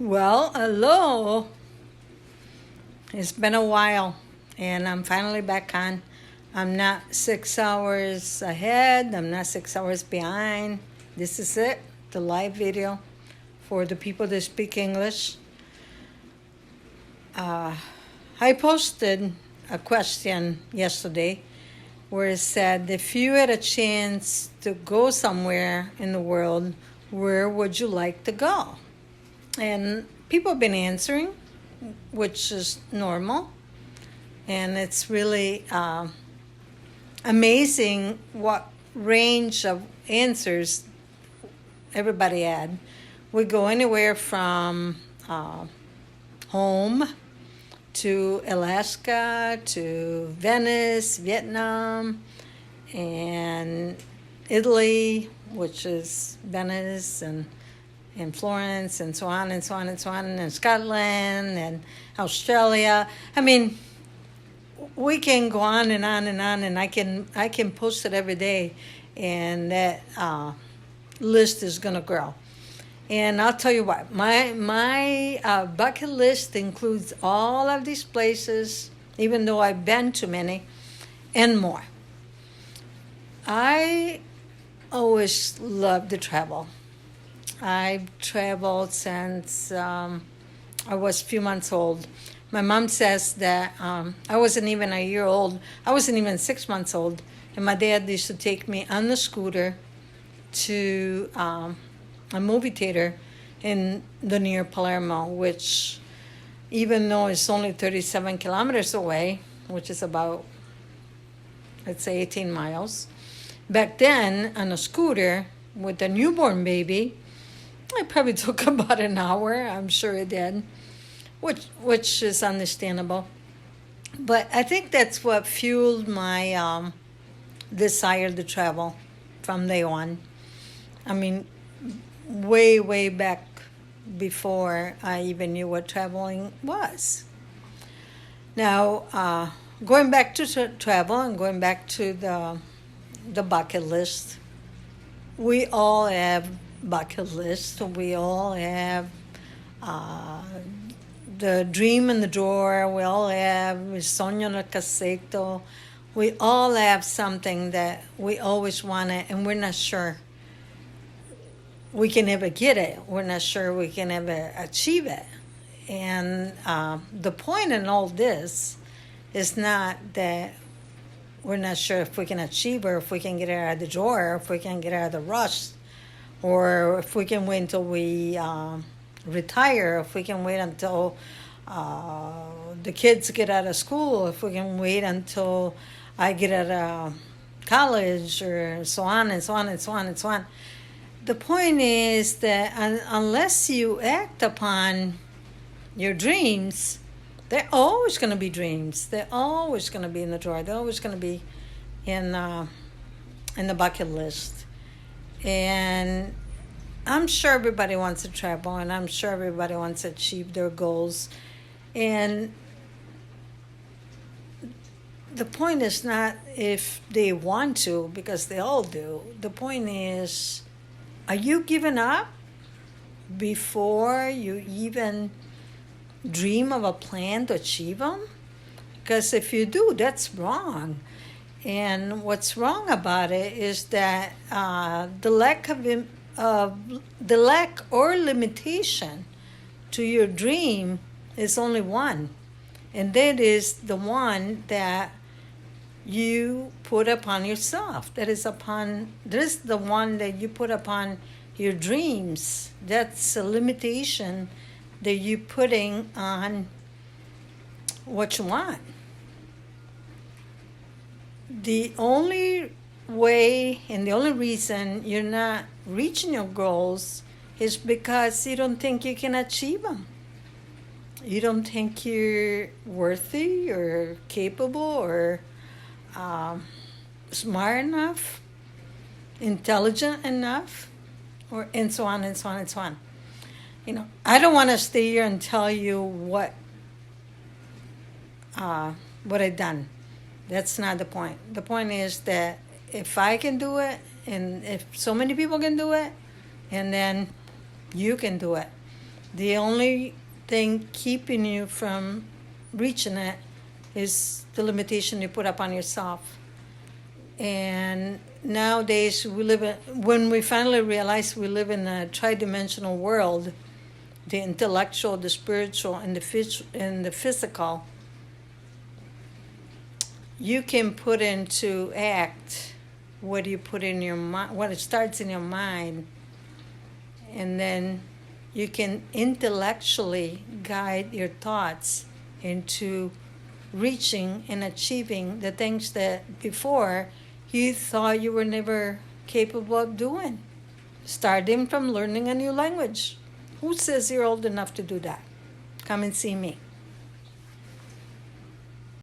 Well, hello. It's been a while, and I'm finally back on. I'm not 6 hours ahead, I'm not 6 hours behind. This is it, the live video for the people that speak English. I posted a question yesterday where it said, if you had a chance to go somewhere in the world, where would you like to go? And people have been answering, which is normal. And it's really amazing what range of answers everybody had. We go anywhere from home to Alaska to Venice, Vietnam, and Italy, which is Venice, and Florence, and so on and so on and so on, and Scotland and Australia. I mean, we can go on and on and on, and I can post it every day, and that list is gonna grow. And I'll tell you what, my bucket list includes all of these places, even though I've been to many, and more. I always loved to travel. I've traveled since I was a few months old. My mom says that I wasn't even a year old. I wasn't even 6 months old. And my dad used to take me on the scooter to a movie theater in the near Palermo, which, even though it's only 37 kilometers away, which is about, let's say, 18 miles, back then on a scooter with a newborn baby, it probably took about an hour. I'm sure it did, which is understandable. But I think that's what fueled my desire to travel from day on. I mean, way back before I even knew what traveling was. Now, going back to travel and going back to the bucket list, we all have bucket lists. We all have the dream in the drawer. We all have il sogno nel cassetto. We all have something that we always wanted, and we're not sure we can ever get it. We're not sure we can ever achieve it. And the point in all this is not that we're not sure if we can achieve or if we can get it out of the drawer, or if we can get out of the rush, or if we can wait until we retire, if we can wait until the kids get out of school, if we can wait until I get out of college, or so on and so on and so on and so on. The point is that unless you act upon your dreams, they're always going to be dreams. They're always going to be in the drawer. They're always going to be in the bucket list. And I'm sure everybody wants to travel, and I'm sure everybody wants to achieve their goals. And the point is not if they want to, because they all do. The point is, are you giving up before you even dream of a plan to achieve them? Because if you do, that's wrong. And what's wrong about it is that the lack or limitation to your dream is only one, and that is the one that you put upon yourself. That is the one that you put upon your dreams. That's a limitation that you're putting on what you want. The only way and the only reason you're not reaching your goals is because you don't think you can achieve them. You don't think you're worthy or capable or smart enough, intelligent enough, and so on and so on and so on. You know, I don't want to stay here and tell you what I've done. That's not the point. The point is that if I can do it, and if so many people can do it, and then you can do it. The only thing keeping you from reaching it is the limitation you put up on yourself. And nowadays when we finally realize we live in a tridimensional world, the intellectual, the spiritual, and the physical, you can put into act what you put in your mind, what it starts in your mind, and then you can intellectually guide your thoughts into reaching and achieving the things that before you thought you were never capable of doing. Starting from learning a new language. Who says you're old enough to do that? Come and see me.